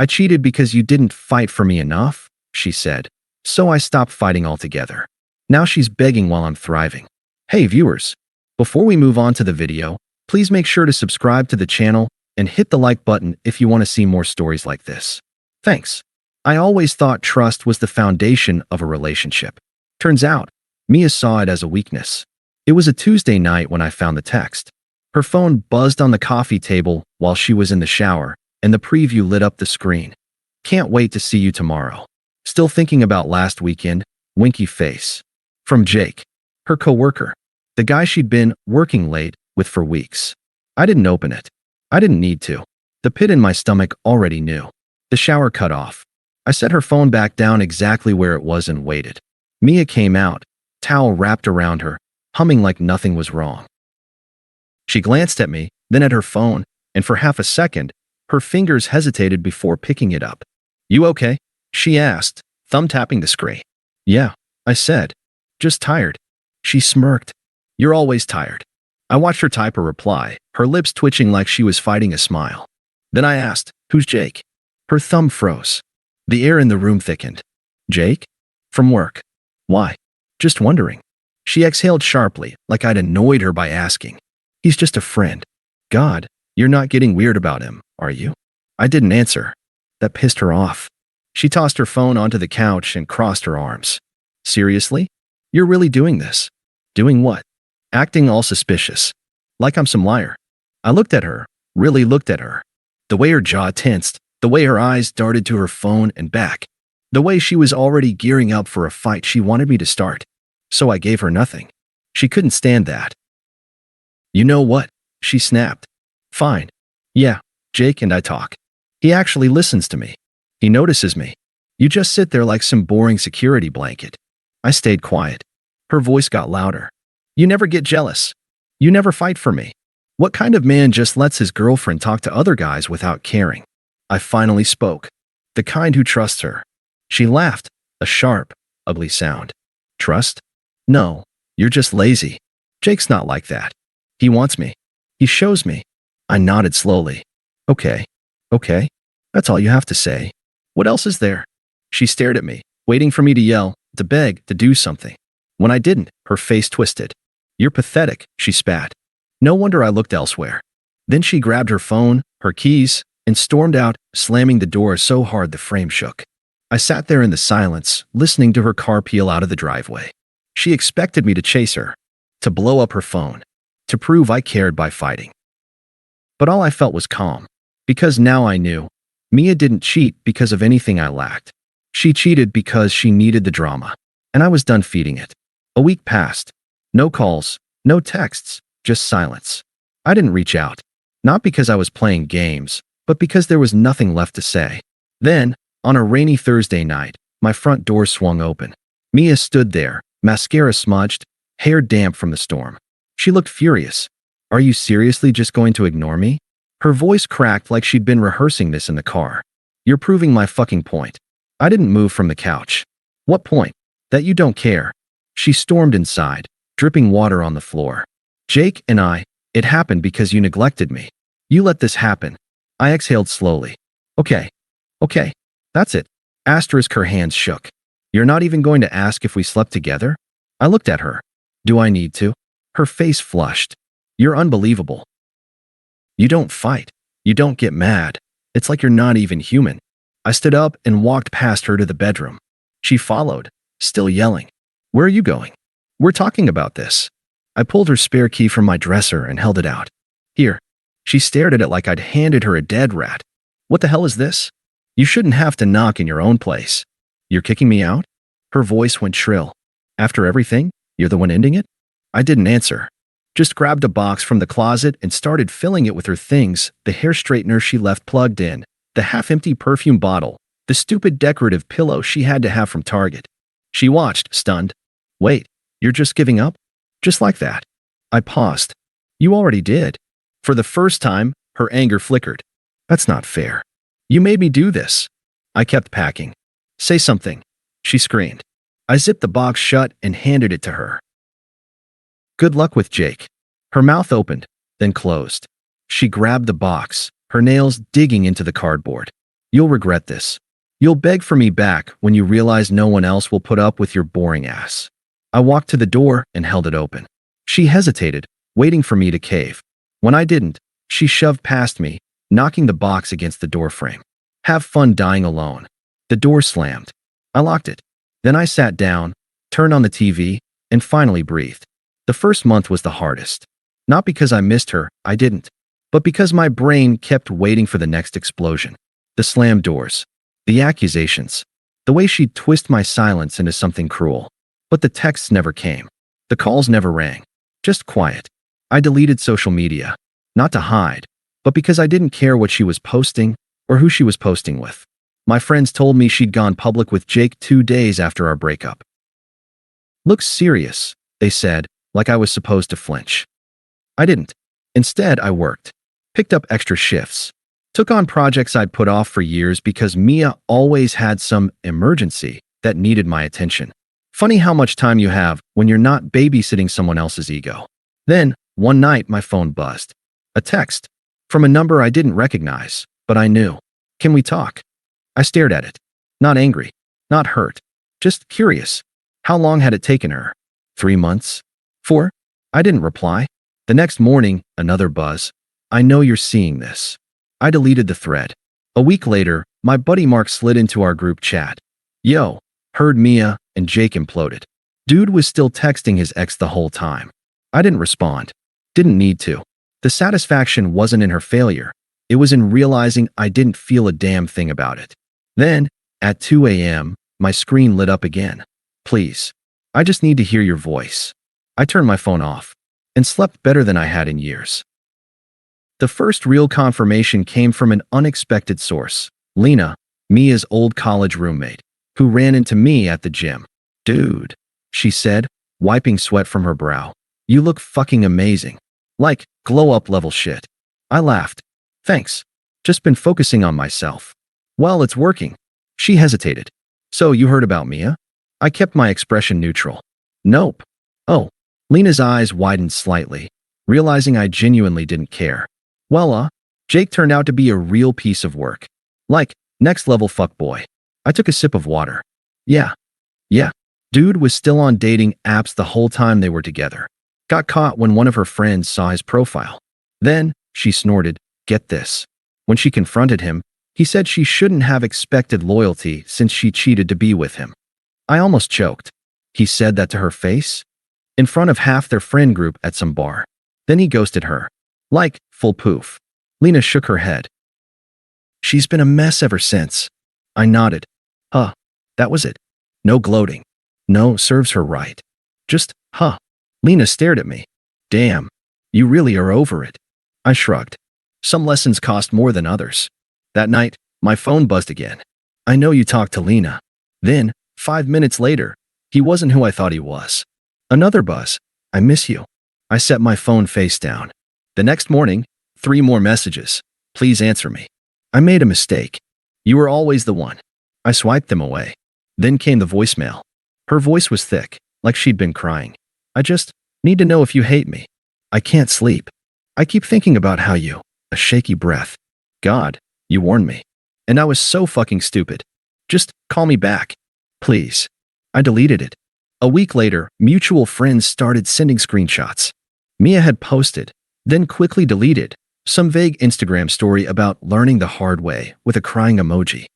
I cheated because you didn't fight for me enough, she said. So I stopped fighting altogether. Now she's begging while I'm thriving. Hey viewers, before we move on to the video, please make sure to subscribe to the channel and hit the like button if you want to see more stories like this. Thanks. I always thought trust was the foundation of a relationship. Turns out, Mia saw it as a weakness. It was a Tuesday night when I found the text. Her phone buzzed on the coffee table while she was in the shower, and the preview lit up the screen. Can't wait to see you tomorrow. Still thinking about last weekend? Winky face. From Jake, her coworker, the guy she'd been working late with for weeks. I didn't open it. I didn't need to. The pit in my stomach already knew. The shower cut off. I set her phone back down exactly where it was and waited. Mia came out, towel wrapped around her, humming like nothing was wrong. She glanced at me, then at her phone, and for half a second, her fingers hesitated before picking it up. You okay? She asked, thumb-tapping the screen. Yeah, I said. Just tired. She smirked. You're always tired. I watched her type a reply, her lips twitching like she was fighting a smile. Then I asked, who's Jake? Her thumb froze. The air in the room thickened. Jake? From work. Why? Just wondering. She exhaled sharply, like I'd annoyed her by asking. He's just a friend. God, you're not getting weird about him, are you? I didn't answer. That pissed her off. She tossed her phone onto the couch and crossed her arms. Seriously? You're really doing this? Doing what? Acting all suspicious. Like I'm some liar. I looked at her, really looked at her. The way her jaw tensed, the way her eyes darted to her phone and back, the way she was already gearing up for a fight she wanted me to start. So I gave her nothing. She couldn't stand that. You know what? She snapped. Fine. Yeah, Jake and I talk. He actually listens to me. He notices me. You just sit there like some boring security blanket. I stayed quiet. Her voice got louder. You never get jealous. You never fight for me. What kind of man just lets his girlfriend talk to other guys without caring? I finally spoke. The kind who trusts her. She laughed, a sharp, ugly sound. Trust? No, you're just lazy. Jake's not like that. He wants me. He shows me. I nodded slowly. Okay. Okay. That's all you have to say. What else is there? She stared at me, waiting for me to yell, to beg, to do something. When I didn't, her face twisted. You're pathetic, she spat. No wonder I looked elsewhere. Then she grabbed her phone, her keys, and stormed out, slamming the door so hard the frame shook. I sat there in the silence, listening to her car peel out of the driveway. She expected me to chase her, to blow up her phone, to prove I cared by fighting. But all I felt was calm, because now I knew. Mia didn't cheat because of anything I lacked. She cheated because she needed the drama, and I was done feeding it. A week passed. No calls, no texts, just silence. I didn't reach out, not because I was playing games, but because there was nothing left to say. Then, on a rainy Thursday night, my front door swung open. Mia stood there, mascara smudged, hair damp from the storm. She looked furious. Are you seriously just going to ignore me? Her voice cracked like she'd been rehearsing this in the car. You're proving my fucking point. I didn't move from the couch. What point? That you don't care. She stormed inside, dripping water on the floor. Jake and it happened because you neglected me. You let this happen. I exhaled slowly. Okay. Okay. That's it. Asterisk her hands shook. You're not even going to ask if we slept together? I looked at her. Do I need to? Her face flushed. You're unbelievable. You don't fight. You don't get mad. It's like you're not even human. I stood up and walked past her to the bedroom. She followed, still yelling. Where are you going? We're talking about this. I pulled her spare key from my dresser and held it out. Here. She stared at it like I'd handed her a dead rat. What the hell is this? You shouldn't have to knock in your own place. You're kicking me out? Her voice went shrill. After everything, you're the one ending it? I didn't answer. Just grabbed a box from the closet and started filling it with her things, the hair straightener she left plugged in, the half-empty perfume bottle, the stupid decorative pillow she had to have from Target. She watched, stunned. Wait, you're just giving up? Just like that. I paused. You already did. For the first time, her anger flickered. That's not fair. You made me do this. I kept packing. Say something. She screamed. I zipped the box shut and handed it to her. Good luck with Jake. Her mouth opened, then closed. She grabbed the box, her nails digging into the cardboard. You'll regret this. You'll beg for me back when you realize no one else will put up with your boring ass. I walked to the door and held it open. She hesitated, waiting for me to cave. When I didn't, she shoved past me, knocking the box against the doorframe. Have fun dying alone. The door slammed. I locked it. Then I sat down, turned on the TV, and finally breathed. The first month was the hardest. Not because I missed her, I didn't, but because my brain kept waiting for the next explosion. The slammed doors. The accusations. The way she'd twist my silence into something cruel. But the texts never came. The calls never rang. Just quiet. I deleted social media. Not to hide, but because I didn't care what she was posting or who she was posting with. My friends told me she'd gone public with Jake 2 days after our breakup. Looks serious, they said, like I was supposed to flinch. I didn't. Instead, I worked. Picked up extra shifts. Took on projects I'd put off for years because Mia always had some emergency that needed my attention. Funny how much time you have when you're not babysitting someone else's ego. Then, one night, my phone buzzed. A text. From a number I didn't recognize, but I knew. Can we talk? I stared at it. Not angry. Not hurt. Just curious. How long had it taken her? 3 months? 4? I didn't reply. The next morning, another buzz. I know you're seeing this. I deleted the thread. A week later, my buddy Mark slid into our group chat. Yo, heard Mia, and Jake imploded. Dude was still texting his ex the whole time. I didn't respond. Didn't need to. The satisfaction wasn't in her failure. It was in realizing I didn't feel a damn thing about it. Then, at 2 a.m., my screen lit up again. Please. I just need to hear your voice. I turned my phone off and slept better than I had in years. The first real confirmation came from an unexpected source, Lena, Mia's old college roommate, who ran into me at the gym. Dude, she said, wiping sweat from her brow. You look fucking amazing. Like, glow-up level shit. I laughed. Thanks. Just been focusing on myself. Well, it's working. She hesitated. So you heard about Mia? I kept my expression neutral. Nope. Oh. Lena's eyes widened slightly, realizing I genuinely didn't care. Well, Jake turned out to be a real piece of work. Like, next level fuckboy. I took a sip of water. Yeah. Dude was still on dating apps the whole time they were together. Got caught when one of her friends saw his profile. Then, she snorted, get this. When she confronted him, he said she shouldn't have expected loyalty since she cheated to be with him. I almost choked. He said that to her face? In front of half their friend group at some bar. Then he ghosted her. Like, full poof. Lena shook her head. She's been a mess ever since. I nodded. That was it. No gloating. No, serves her right. Just, Lena stared at me. Damn, you really are over it. I shrugged. Some lessons cost more than others. That night, my phone buzzed again. I know you talked to Lena. Then, 5 minutes later, he wasn't who I thought he was. Another buzz. I miss you. I set my phone face down. The next morning, 3 more messages. Please answer me. I made a mistake. You were always the one. I swiped them away. Then came the voicemail. Her voice was thick, like she'd been crying. I just need to know if you hate me. I can't sleep. I keep thinking about how you, a shaky breath. God, you warned me. And I was so fucking stupid. Just call me back. Please. I deleted it. A week later, mutual friends started sending screenshots. Mia had posted, then quickly deleted, some vague Instagram story about learning the hard way with a crying emoji.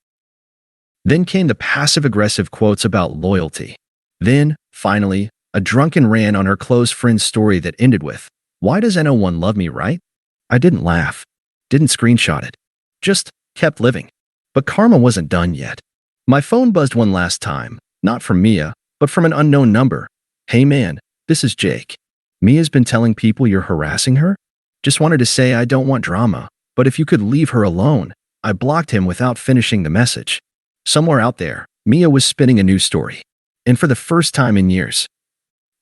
Then came the passive-aggressive quotes about loyalty. Then, finally, a drunken rant on her close friend's story that ended with, why does anyone love me, right? I didn't laugh. Didn't screenshot it. Just kept living. But karma wasn't done yet. My phone buzzed one last time, not from Mia, but from an unknown number. Hey man, this is Jake. Mia's been telling people you're harassing her? Just wanted to say I don't want drama, but if you could leave her alone. I blocked him without finishing the message. Somewhere out there, Mia was spinning a new story. And for the first time in years,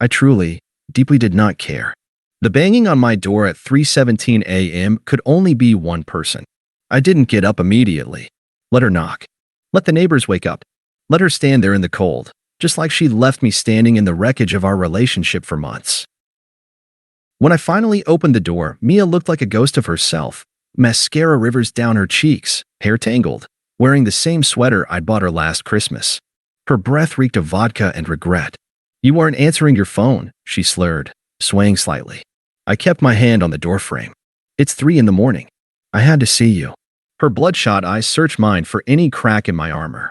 I truly, deeply did not care. The banging on my door at 3:17 a.m. could only be one person. I didn't get up immediately. Let her knock. Let the neighbors wake up. Let her stand there in the cold, just like she left me standing in the wreckage of our relationship for months. When I finally opened the door, Mia looked like a ghost of herself. Mascara rivers down her cheeks, hair tangled, wearing the same sweater I'd bought her last Christmas. Her breath reeked of vodka and regret. You weren't answering your phone, she slurred, swaying slightly. I kept my hand on the doorframe. It's 3 in the morning. I had to see you. Her bloodshot eyes searched mine for any crack in my armor.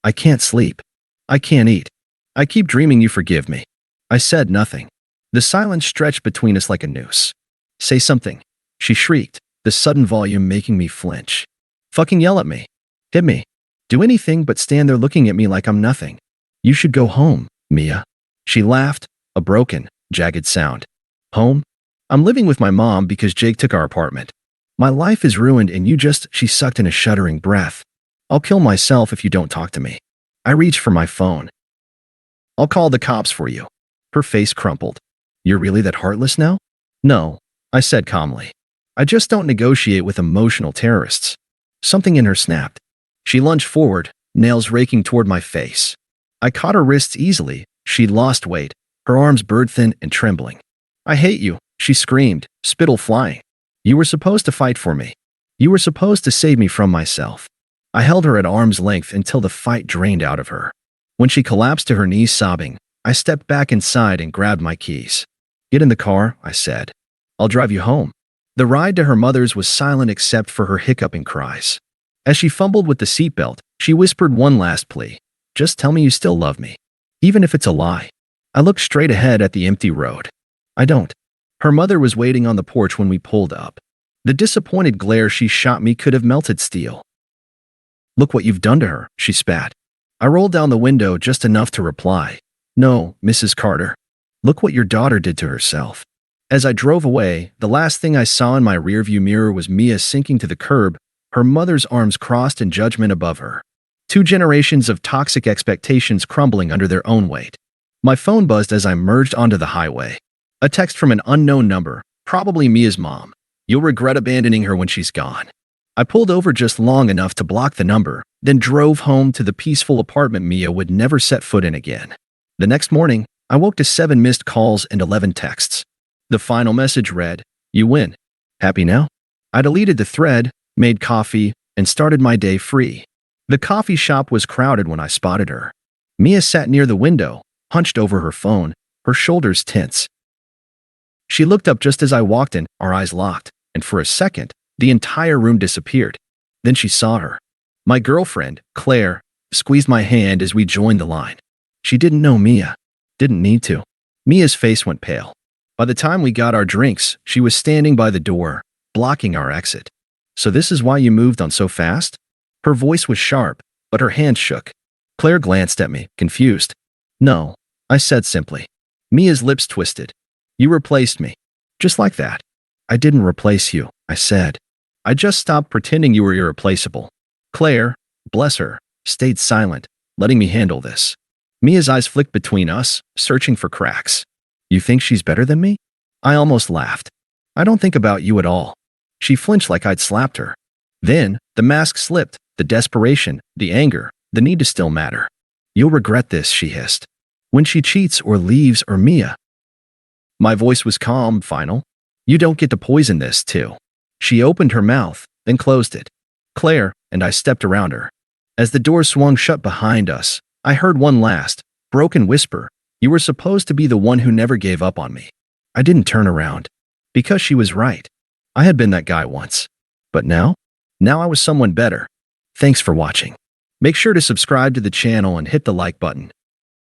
I can't sleep. I can't eat. I keep dreaming you forgive me. I said nothing. The silence stretched between us like a noose. Say something, she shrieked, the sudden volume making me flinch. Fucking yell at me. Hit me. Do anything but stand there looking at me like I'm nothing. You should go home, Mia. She laughed, a broken, jagged sound. Home? I'm living with my mom because Jake took our apartment. My life is ruined and she sucked in a shuddering breath. I'll kill myself if you don't talk to me. I reached for my phone. I'll call the cops for you. Her face crumpled. You're really that heartless now? No, I said calmly. I just don't negotiate with emotional terrorists. Something in her snapped. She lunged forward, nails raking toward my face. I caught her wrists easily. She'd lost weight, her arms bird-thin and trembling. I hate you, she screamed, spittle flying. You were supposed to fight for me. You were supposed to save me from myself. I held her at arm's length until the fight drained out of her. When she collapsed to her knees sobbing, I stepped back inside and grabbed my keys. Get in the car, I said. I'll drive you home. The ride to her mother's was silent except for her hiccuping cries. As she fumbled with the seatbelt, she whispered one last plea. Just tell me you still love me. Even if it's a lie. I looked straight ahead at the empty road. I don't. Her mother was waiting on the porch when we pulled up. The disappointed glare she shot me could have melted steel. Look what you've done to her, she spat. I rolled down the window just enough to reply. No, Mrs. Carter. Look what your daughter did to herself. As I drove away, the last thing I saw in my rearview mirror was Mia sinking to the curb, her mother's arms crossed in judgment above her. 2 generations of toxic expectations crumbling under their own weight. My phone buzzed as I merged onto the highway. A text from an unknown number, probably Mia's mom. You'll regret abandoning her when she's gone. I pulled over just long enough to block the number, then drove home to the peaceful apartment Mia would never set foot in again. The next morning, I woke to 7 missed calls and 11 texts. The final message read, You win. Happy now? I deleted the thread, made coffee, and started my day free. The coffee shop was crowded when I spotted her. Mia sat near the window, hunched over her phone, her shoulders tense. She looked up just as I walked in, our eyes locked, and for a second, the entire room disappeared. Then she saw her. My girlfriend, Claire, squeezed my hand as we joined the line. She didn't know Mia. Didn't need to. Mia's face went pale. By the time we got our drinks, she was standing by the door, blocking our exit. So this is why you moved on so fast? Her voice was sharp, but her hand shook. Claire glanced at me, confused. No, I said simply. Mia's lips twisted. You replaced me. Just like that. I didn't replace you, I said. I just stopped pretending you were irreplaceable. Claire, bless her, stayed silent, letting me handle this. Mia's eyes flicked between us, searching for cracks. You think she's better than me? I almost laughed. I don't think about you at all. She flinched like I'd slapped her. Then, the mask slipped, the desperation, the anger, the need to still matter. You'll regret this, she hissed. When she cheats or leaves or Mia. My voice was calm, final. You don't get to poison this, too. She opened her mouth, then closed it. Claire and I stepped around her. As the door swung shut behind us, I heard one last, broken whisper. You were supposed to be the one who never gave up on me. I didn't turn around. Because she was right. I had been that guy once. But now? Now I was someone better. Thanks for watching. Make sure to subscribe to the channel and hit the like button.